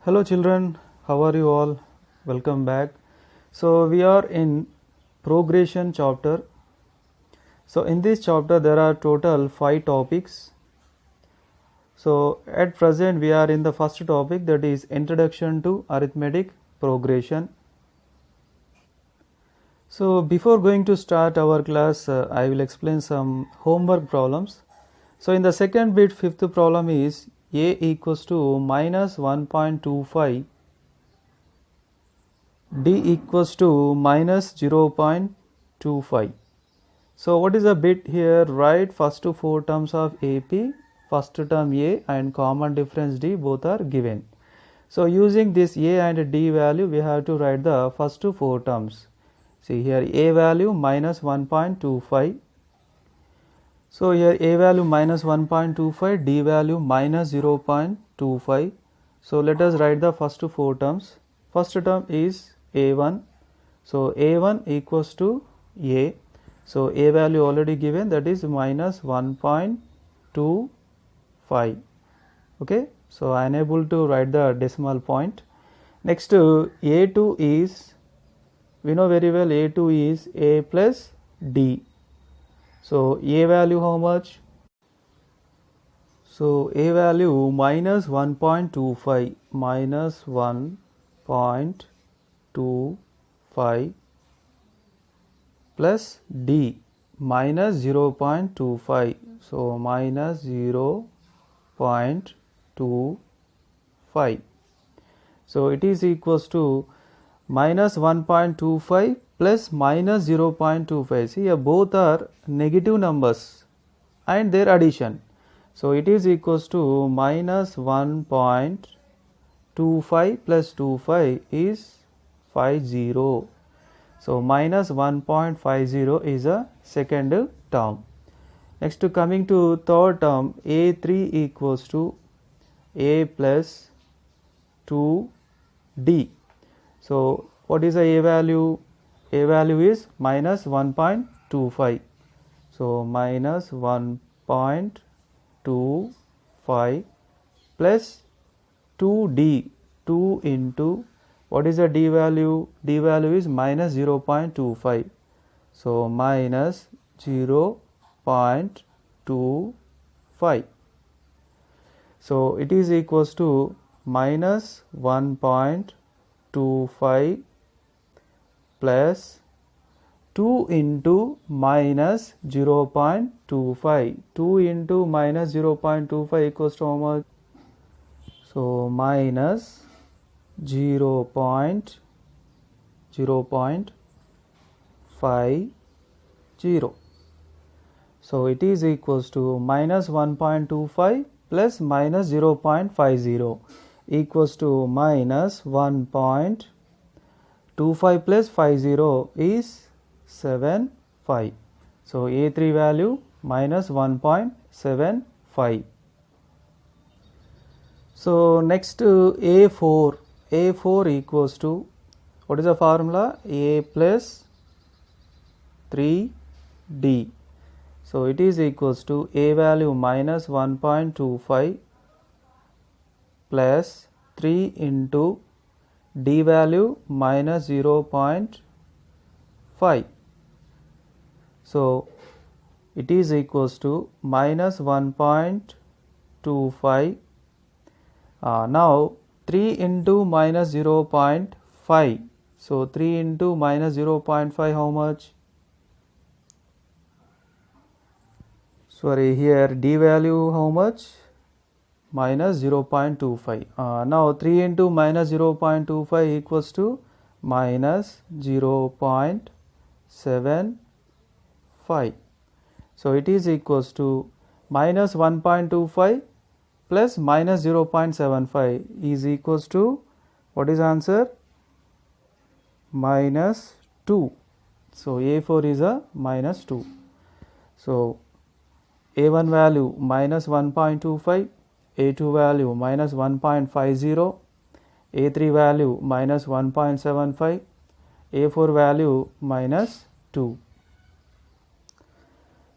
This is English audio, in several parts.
Hello children, how are you all? Welcome back. So we are in progression chapter. So in this chapter there are total 5 topics. So at present we are in the first topic, that is introduction to arithmetic progression. So before going to start our class, I will explain some homework problems. So in the second bit, fifth problem is a equals to minus 1.25, d equals to minus 0.25. So what is the bit here? Write first 4 terms of AP, first term A and common difference D, both are given. So using this A and D value, we have to write the first 4 terms. See here A value minus 1.25. So here A value minus 1.25, D value minus 0.25. So let us write the first 4 terms. First term is A1. So A1 equals to A. So A value already given, that is minus 1.25. Okay. So I am able to write the decimal point. Next A2 is, we know very well A2 is A plus D. So A value how much? So A value minus 1.25, minus 1.25 plus D minus 0.25. So minus 0.25. So it is equals to minus 1.25 plus minus 0.25. See here both are negative numbers and their addition. So it is equals to minus 1.25 plus 25 is 50. So minus 1.50 is a second term. Next coming to third term, A3 equals to A plus 2D. So what is the A value? A value is minus 1.25. So minus 1.25 plus 2D, 2 into, what is the D value? D value is minus 0.25. So minus 0.25. So it is equals to minus 1.25 plus 2 into minus 0.25. 2 into minus 0.25 equals to how much? So minus 0.50. So it is equals to minus 1.25 plus minus 0.50 equals to minus 1.25 plus 50 is 75. So A3 value minus 1.75. So next A4. A4 equals to, what is the formula? A plus 3D. So it is equals to A value minus 1.25 plus 3 into D value minus 0.5. So it is equals to minus 1.25. Now 3 into minus 0.5. So 3 into minus 0.5 how much? Sorry, here D value how much? Minus 0.25. Now 3 into minus 0.25 equals to minus 0.75. So it is equals to minus 1.25 plus minus 0.75 is equals to, what is answer? Minus 2. So A4 is a minus 2. So A1 value minus 1.25, A2 value minus 1.50, A3 value minus 1.75, A4 value minus 2.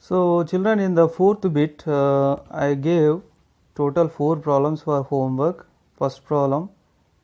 So children, in the fourth bit I gave total 4 problems for homework. First problem,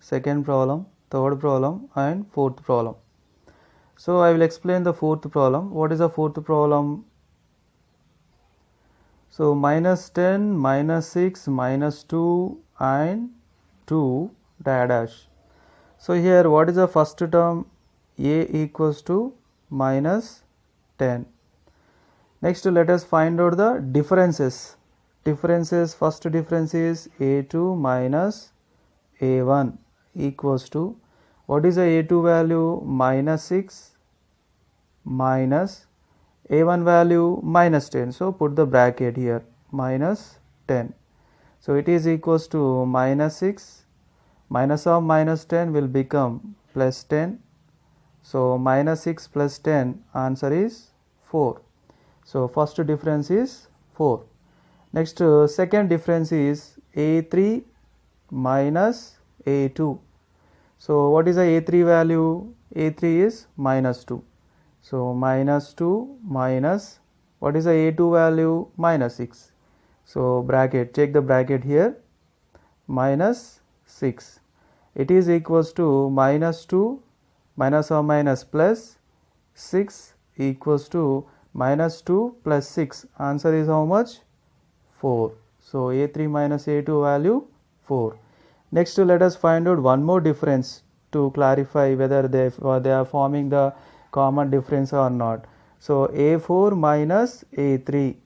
second problem, third problem and fourth problem. So I will explain the fourth problem. What is the fourth problem? So minus 10, minus 6, minus 2 and 2 dash. So here what is the first term? A equals to minus 10. Next let us find out the differences. First difference is A2 minus A1 equals to, what is the A2 value? Minus 6 minus A1 value minus 10. So put the bracket here, minus 10. So it is equals to minus 6, minus of minus 10 will become plus 10. So minus 6 plus 10, answer is 4. So first difference is 4. Next second difference is A3 minus A2. So what is the A3 value? A3 is minus 2. So minus 2 minus, what is the A2 value? Minus 6. So bracket, check the bracket here, minus 6. It is equals to minus 2 minus or minus plus 6 equals to minus 2 plus 6. Answer is how much? 4. So A3 minus A2 value 4. Next let us find out one more difference to clarify whether they are forming the common difference or not. So A4 minus A3.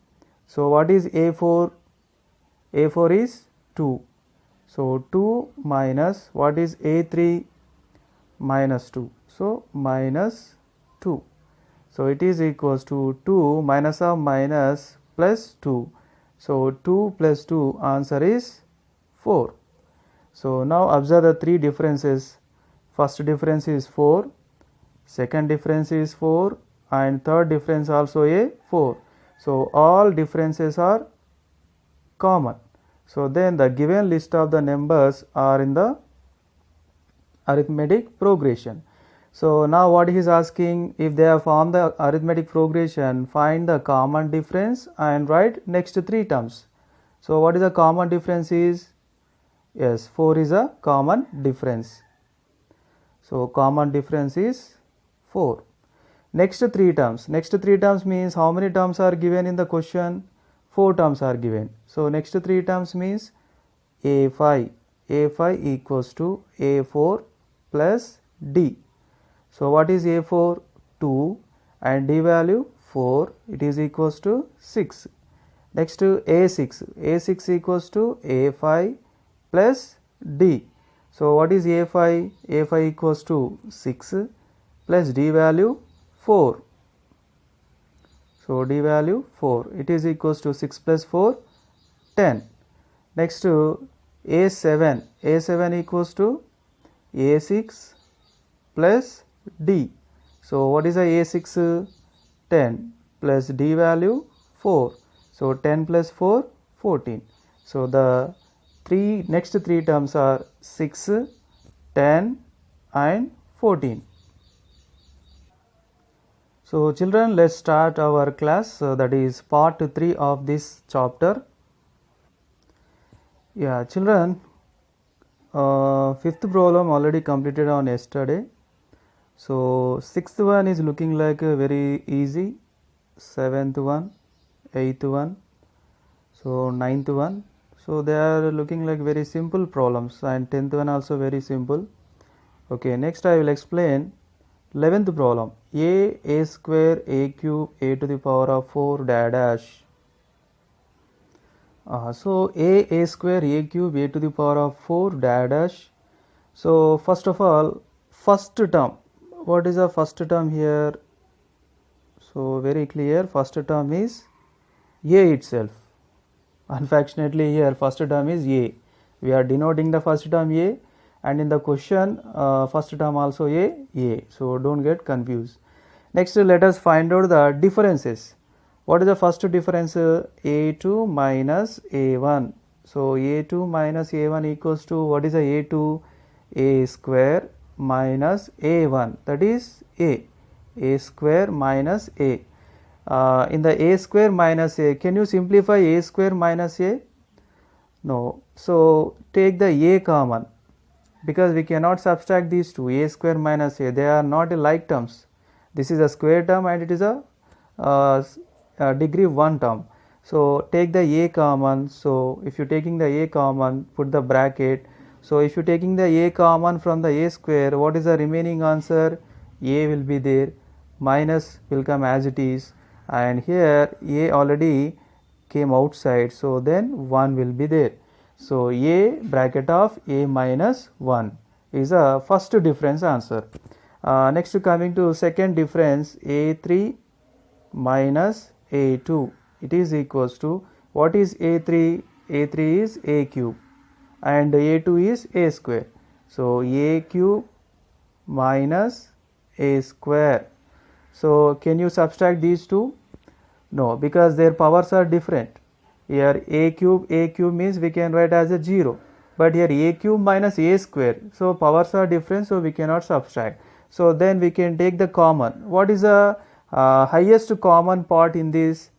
So what is A4? A4 is 2. So 2 minus, what is A3? Minus 2. So minus 2. So it is equals to 2 minus of minus plus 2. So 2 plus 2, answer is 4. So now observe the three differences. First difference is 4, second difference is 4 and third difference also a 4. So all differences are common. So then the given list of the numbers are in the arithmetic progression. So now what he is asking, if they have formed the arithmetic progression, find the common difference and write next three terms. So what is the common difference is? Yes, 4 is a common difference. So common difference is 4. Next three terms. Next three terms means how many terms are given in the question? 4 terms are given. So next three terms means A5. A5 equals to A4 plus D. So what is A4? 2 and D value 4. It is equals to 6. Next to A6. A6 equals to A5 plus D. So what is A5? A5 equals to 6 plus D value 4. So D value 4. It is equals to 6 plus 4, 10. Next to A7. A7 equals to A6 plus D. So what is the A6? 10 plus D value 4. So 10 plus 4, 14. So the next three terms are 6, 10 and 14. So children, let's start our class. That is part 3 of this chapter. Yeah, children, fifth problem already completed on yesterday. So sixth one is looking like very easy, seventh one, eighth one, so ninth one. So they are looking like very simple problems, and 10th one also very simple. Okay, next I will explain 11th problem. A square, A cube, A to the power of 4 dash. So A square, A cube, A to the power of 4 dash. So first of all, first term. What is the first term here? So very clear, first term is A itself. Unfortunately here first term is A. We are denoting the first term A, and in the question first term also A. So don't get confused. Next let us find out the differences. What is the first difference? A2 minus A1. So A2 minus A1 equals to, what is the A2? A square minus A1, that is A square minus A. In the A square minus A, can you simplify A square minus A? No. So take the A common. because we cannot subtract these two, a square minus a, they are not like terms. This is a square term and it is a degree 1 term. So take the a common. So if you taking the a common, put the bracket. So if you taking the a common from the a square, what is the remaining answer? A will be there, minus will come as it is, and here a already came outside, so then 1 will be there. So a bracket of a minus 1 is a first difference answer. Next, coming to second difference, a3 minus a2, it is equals to, what is a3? a3 is a cube and a2 is a square. So a cube minus a square. So can you subtract these two? No, because their powers are different. Here a cube means we can write as a 0, but here a cube minus a square, so powers are different, so we cannot subtract. So then we can take the common. What is the highest common part in this?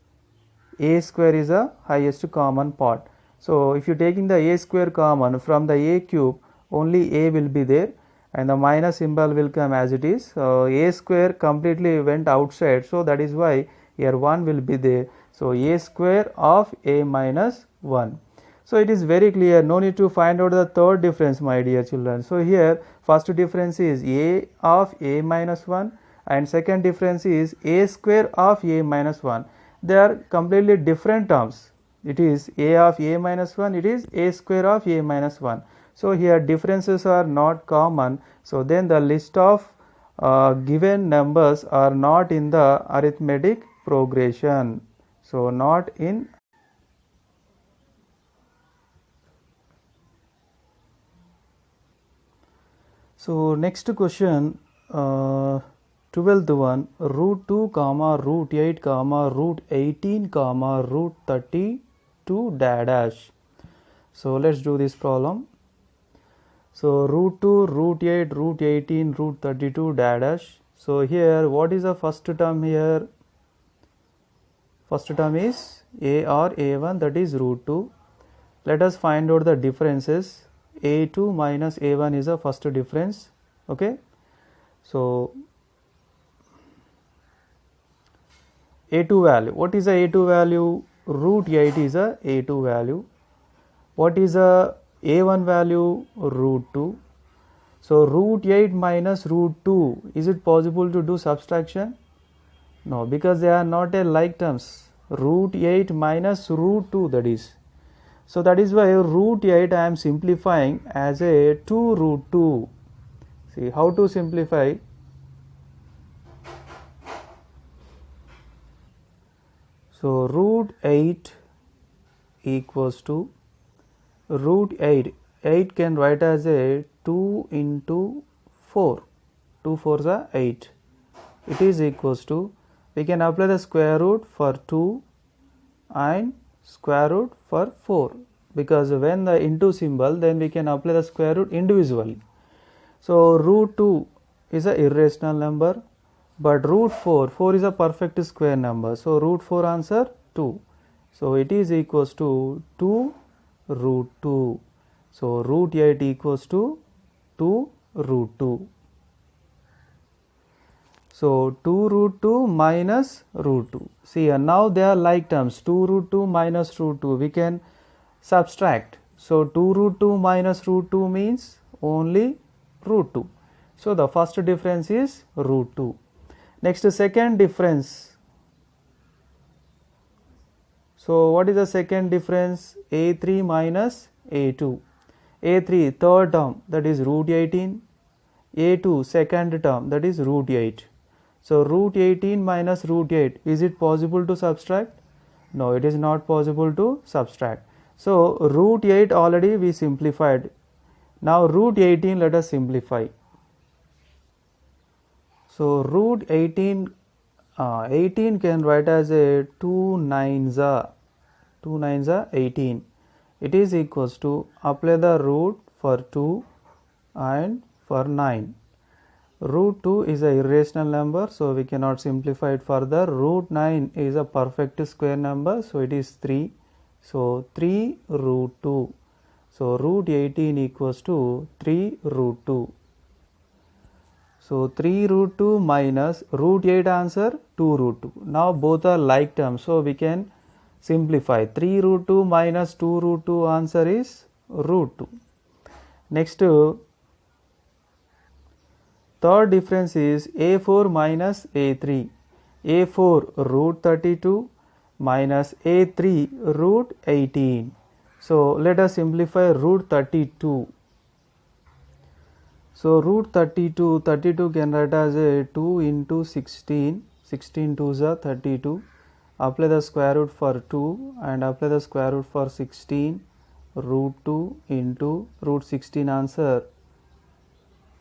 A square is a highest common part. So if you taking the a square common from the a cube, only a will be there and the minus symbol will come as it is. So a square completely went outside, so that is why here 1 will be there. So a square of a minus 1. So it is very clear, no need to find out the third difference, my dear children. So here first difference is a of a minus 1 and second difference is a square of a minus 1. They are completely different terms. It is a of a minus 1, it is a square of a minus 1. So here differences are not common, so then the list of given numbers are not in the arithmetic progression. So not in. So next question, 12th one, root 2 comma root 8 comma root 18 comma root 32 dash. So let's do this problem. So root 2, root 8, root 18, root 32 dash. So here what is the first term here? First term is a or a1, that is root 2. Let us find out the differences. a2 minus a1 is the first difference. Okay. So a2 value. What is the a2 value? Root 8 is a a2 value. What is the a1 value? Root 2. So root 8 minus root 2, is it possible to do subtraction? No, because they are not a like terms. Root 8 minus root 2, that is. So that is why root 8 I am simplifying as a 2 root 2. See how to simplify. So root 8 equals to root 8. 8 can write as a 2 into 4. 2 4s are 8. It is equals to, we can apply the square root for 2 and square root for 4, because when the into symbol, then we can apply the square root individually. So root 2 is an irrational number, but root 4 is a perfect square number. So root 4 answer 2. So it is equals to 2 root 2. So root 8 equals to 2 root 2. So 2 root 2 minus root 2. See, now they are like terms. 2 root 2 minus root 2. We can subtract. So 2 root 2 minus root 2 means only root 2. So the first difference is root 2. Next, second difference. So what is the second difference? a3 minus a2. a3 third term, that is root 18. a2 second term, that is root 8. So root 18 minus root 8, is it possible to subtract? No, it is not possible to subtract. So root 8 already we simplified. Now root 18 let us simplify. So root 18, 18 can write as a 2 9s are 18. It is equals to, apply the root for 2 and for 9. Root 2 is a irrational number, so we cannot simplify it further. Root 9 is a perfect square number, so it is 3. So 3 root 2. So root 18 equals to 3 root 2. So 3 root 2 minus root 8 answer 2 root 2. Now both are like terms, so we can simplify. 3 root 2 minus 2 root 2 answer is root 2. Next, third difference is A4 minus A3. A4 root 32 minus A3 root 18. So let us simplify root 32. So root 32 can write as a 2 into 16. 16 2s are 32. Apply the square root for 2 and apply the square root for 16. Root 2 into root 16 answer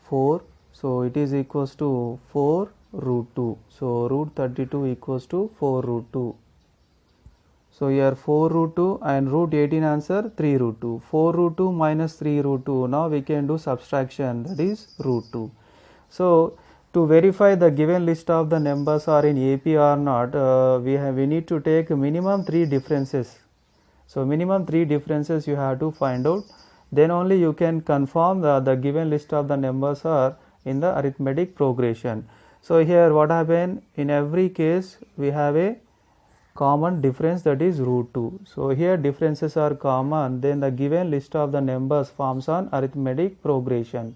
4. So it is equals to 4 root 2. So root 32 equals to 4 root 2. So here 4 root 2 and root 18 answer 3 root 2. 4 root 2 minus 3 root 2. Now we can do subtraction, that is root 2. So to verify the given list of the numbers are in AP or not, we need to take minimum 3 differences. So minimum 3 differences you have to find out. Then only you can confirm the given list of the numbers are in the arithmetic progression. So here what happened, in every case we have a common difference, that is root 2. So here differences are common, then the given list of the numbers forms an arithmetic progression.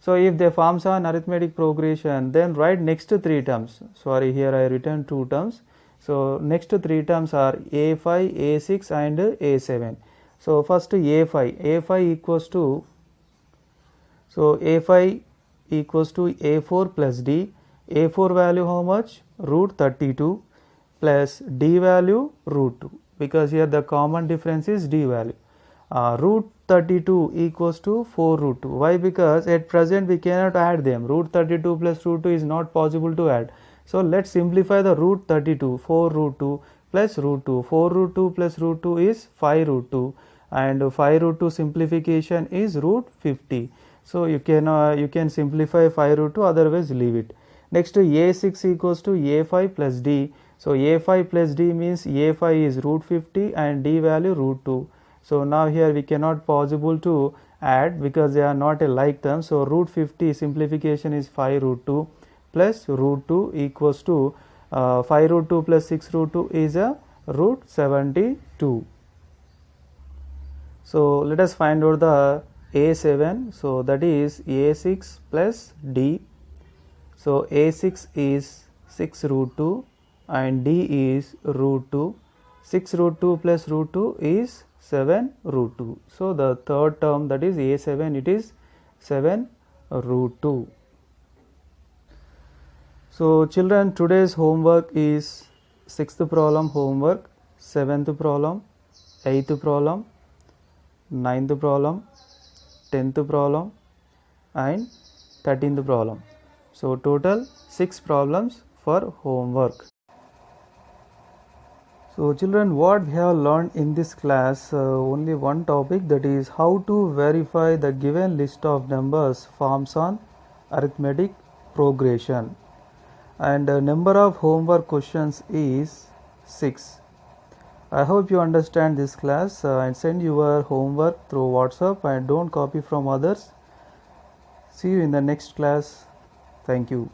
So if they forms an arithmetic progression, then write next 3 terms. Sorry, here I written 2 terms. So next 3 terms are A5, A6 and A7. So first A5. A5 equals to, so A5 equals to A4 plus D. A4 value how much? Root 32 plus D value root 2, because here the common difference is D value. Root 32 equals to 4 root 2. Why? Because at present we cannot add them. Root 32 plus root 2 is not possible to add. So let's simplify the root 32. 4 root 2 plus root 2. 4 root 2 plus root 2 is 5 root 2, and 5 root 2 simplification is root 50. So you can simplify 5 root 2, otherwise leave it. Next, A6 equals to A5 plus D. So A5 plus D means A5 is root 50 and D value root 2. So now here we cannot possible to add because they are not a like term. So root 50 simplification is 5 root 2 plus root 2 equals to 5 root 2 plus 6 root 2 is a root 72. So let us find out the A7. So that is A6 plus D. So A6 is 6 root 2 and D is root 2. 6 root 2 plus root 2 is 7 root 2. So the third term, that is A7, it is 7 root 2. So children, today's homework is 6th problem homework, 7th problem, 8th problem, 9th problem, 10th problem and 13th problem. So total 6 problems for homework. So children, what we have learned in this class, only one topic, that is how to verify the given list of numbers forms on arithmetic progression. And the number of homework questions is 6. I hope you understand this class and send your homework through WhatsApp and don't copy from others. See you in the next class. Thank you.